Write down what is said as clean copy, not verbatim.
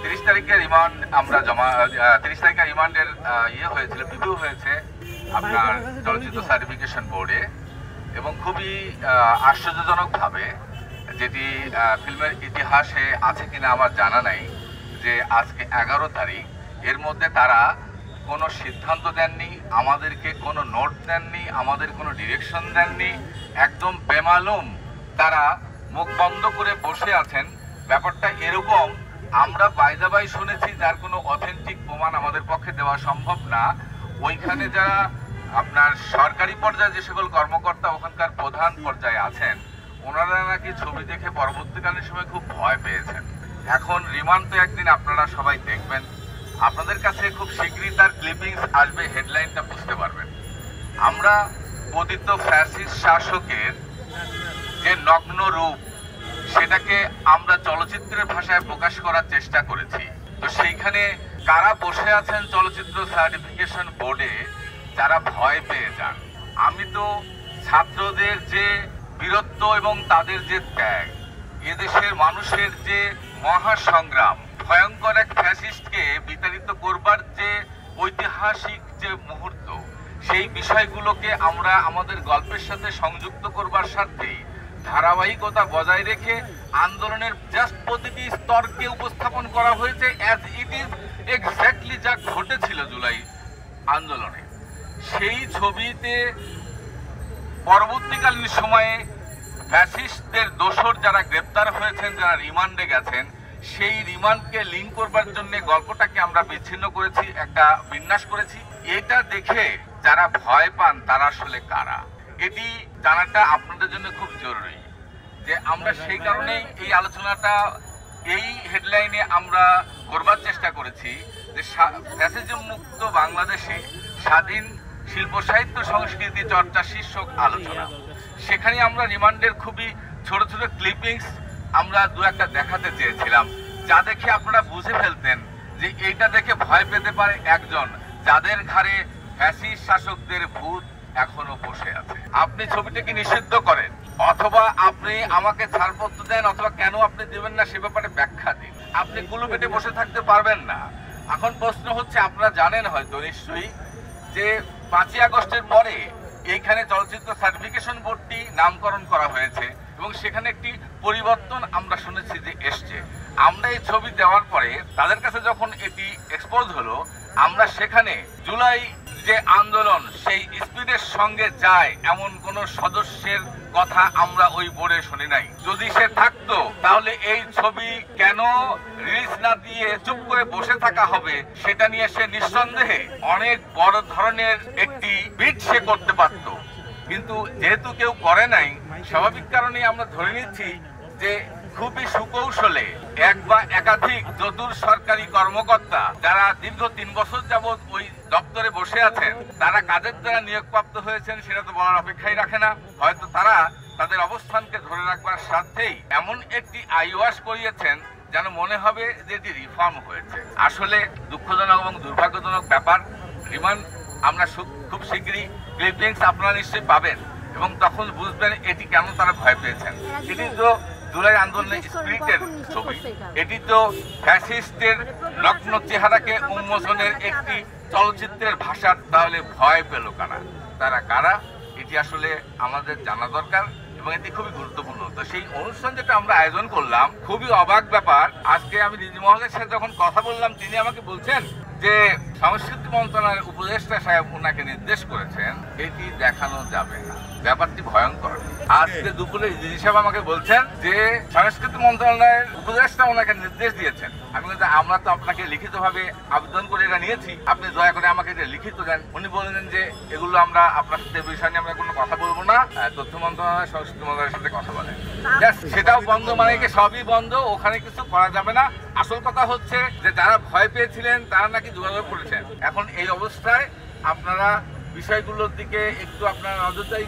30 তারিখে রিমান্ড আমরা 30 তারিখে রিমান্ডের হয়েছিল, রিভিউ হয়েছে আপনার চলচ্চিত্র সার্টিফিকেশন বোর্ডে, এবং খুবই আশ্চর্যজনকভাবে, যেটি ফিল্মের ইতিহাসে আছে কিনা আমার জানা নাই, যে আজকে 11 তারিখ, এর মধ্যে তারা কোনো সিদ্ধান্ত দেননি, আমাদেরকে কোনো নোট দেননি, আমাদের কোনো ডিরেকশন দেননি, একদম বেমালুম তারা মুখ বন্ধ করে বসে আছেন। ব্যাপারটা এরকম, আমরা বাইদাবাই শুনেছি, যার কোনো অথেন্টিক প্রমাণ আমাদের পক্ষে দেওয়া সম্ভব না। ওইখানে যারা আপনার সরকারি পর্যায়ে যে সকল কর্মকর্তা ওখানকার প্রধান পর্যায়ে আছেন, ওনারা নাকি ছবি দেখে পরবর্তীকালীন সময় খুব ভয় পেয়েছেন। এখন রিমান্ড তো একদিন আপনারা সবাই দেখবেন, আপনাদের কাছে খুব শীঘ্রই তার ক্লিপিংস আসবে, হেডলাইনটা বুঝতে পারবেন। আমরা পতিত ফ্যাসিস্ট শাসকের যে নগ্ন রূপ, সেটাকে আমরা চলচ্চিত্রের ভাষায় প্রকাশ করার চেষ্টা করেছি। তো সেইখানে কারা বসে আছেন চলচ্চিত্র সার্টিফিকেশন বোর্ডে, যারা ভয় পেয়ে যান। আমি তো ছাত্রদের যে বীরত্ব এবং তাদের যে ত্যাগ, এদেশের মানুষের যে মহাসংগ্রাম, ভয়ঙ্কর এক ফ্যাসিস্টকে বিতাড়িত করবার যে ঐতিহাসিক যে মুহূর্ত, সেই বিষয়গুলোকে আমরা আমাদের গল্পের সাথে সংযুক্ত করবার স্বার্থেই ধারাবাহিকতা বজায় রেখে আন্দোলনের জাস্ট প্রতিটি স্তরকে উপস্থাপন করা হয়েছে অ্যাজ ইট ইজ এক্স্যাক্টলি যা ঘটেছিল জুলাই আন্দোলনে। সেই ছবিতে পরবর্তীকালীন সময়ে ফ্যাসিস্টদের দোসর যারা গ্রেপ্তার হয়েছেন, যারা রিমান্ডে গেছেন, সেই রিমান্ডকে লিঙ্ক করবার জন্য গল্পটাকে আমরা বিচ্ছিন্ন করেছি, একটা বিন্যাস করেছি। এটা দেখে যারা ভয় পান তারা আসলে কারা, এটি জানাটা আপনাদের জন্য খুব জরুরি। যে আমরা সেই কারণেই এই আলোচনাটা এই হেডলাইনে আমরা করবার চেষ্টা করেছি, যে ফ্যাসিজম মুক্ত বাংলাদেশে স্বাধীন শিল্প সাহিত্য সংস্কৃতি চর্চা শীর্ষক আলোচনা। সেখানে আমরা রিমান্ডের খুবই ছোট ছোট ক্লিপিংস আমরা দু একটা দেখাতে চেয়েছিলাম, যা দেখে আপনারা বুঝে ফেলতেন যে এইটা দেখে ভয় পেতে পারে একজন যাদের ঘাড়ে ফ্যাসিস্ট শাসকদের ভূত এখনো বসে আছে। আপনি ছবিটাকে নিষিদ্ধ করেন, অথবা আপনি আমাকে ছাড়পত্র দেন, অথবা কেন আপনি দেবেন না সে ব্যাপারে ব্যাখ্যা দিন। আপনি কুলু পেটে বসে থাকতে পারবেন না। এখন প্রশ্ন হচ্ছে, আপনারা জানেন হয়তো নিশ্চয়ই যে 5ই আগস্টের পরে এইখানে চলচ্চিত্র সার্টিফিকেশন বোর্ডটি নামকরণ করা হয়েছে, এবং সেখানে একটি পরিবর্তন আমরা শুনেছি যে এসছে। আমরা এই ছবি দেওয়ার পরে তাদের কাছে যখন এটি এক্সপোজ হলো, আমরা সেখানে জুলাই যে আন্দোলন সেই স্পিডের সঙ্গে যায় এমন কোন সদস্যের কথা আমরা ওই বোর্ডে শুনি নাই। যদি সে থাকতো তাহলে এই ছবি কেন রিলিজ না দিয়ে চুপ করে বসে থাকা হবে, সেটা নিয়ে সে নিঃসন্দেহে অনেক বড় ধরনের একটি বিট সে করতে পারত। কিন্তু যেহেতু কেউ করে নাই, স্বাভাবিক কারণেই আমরা ধরে নিচ্ছি যে খুবই সুকৌশলে এক বা একাধিক চতুর সরকারি কর্মকর্তা যারা দীর্ঘ 3 বছর যাবৎ ওই দপ্তরে বসে আছেন, তারা কাদের দ্বারা নিয়োগপ্রাপ্ত হয়েছেন সেটা তো বলার অপেক্ষাই রাখে না। হয়তো তারা তাদের অবস্থানকে ধরে রাখবার স্বার্থেই এমন একটি আইওয়াশ করিয়েছেন যেন মনে হবে যে এটি রিফর্ম হয়েছে। আসলে দুঃখজনক এবং দুর্ভাগ্যজনক ব্যাপার। রিমান্ড আমরা খুব শীঘ্রই ক্লিপিংস আপনারা নিশ্চয়ই পাবেন, এবং তখন বুঝবেন এটি কেন তারা ভয় পেয়েছেন। এটি তো জুলাই আন্দোলনের স্পিরিটের ছবি, এটি তো ফ্যাসিস্টের নগ্ন চেহারাকে উন্মোচনের একটি চলচ্চিত্রের ভাষা। তাহলে ভয় পেল কারা, তারা কারা, এটি আসলে আমাদের জানা দরকার, এবং এটি খুবই গুরুত্বপূর্ণ। তো সেই অনুষ্ঠান যেটা আমরা আয়োজন করলাম, খুবই অবাক ব্যাপার। আজকে আমি দিদি মহলের সাথে যখন কথা বললাম, তিনি আমাকে বলছেন যে সংস্কৃতি মন্ত্রণালয়ের উপদেষ্টা সাহেব ওনাকে নির্দেশ করেছেন এটি দেখানো যাবে না। ব্যাপারটি ভয়ঙ্কর। আজকে দুপুরে দিদি সাহেব আমাকে বলছেন যে সংস্কৃতি মন্ত্রণালয়ের উপদেষ্টা ওনাকে নির্দেশ দিয়েছেন। আমি বলছি, আমরা তো আপনাকে লিখিতভাবে আবেদন করে এটা নিয়েছি, আপনি দয়া করে আমাকে এটা লিখিত দেন। উনি বললেন যে এগুলো আমরা আপনার সাথে বিষয় নিয়ে আমরা কোনো কথা বলবো না, তথ্য মন্ত্রণালয় সংস্কৃতি মন্ত্রণালয়ের সাথে কথা বলেন। সেটাও বন্ধ, মানে কি সবই বন্ধ, ওখানে কিছু করা যাবে না। আসল কথা হচ্ছে যে যারা ভয় পেয়েছিলেন তারা নাকি যোগাযোগ করেছেন। এখন এই অবস্থায় আপনারা বিষয়গুলোর দিকে একটু আপনারা নজরদারি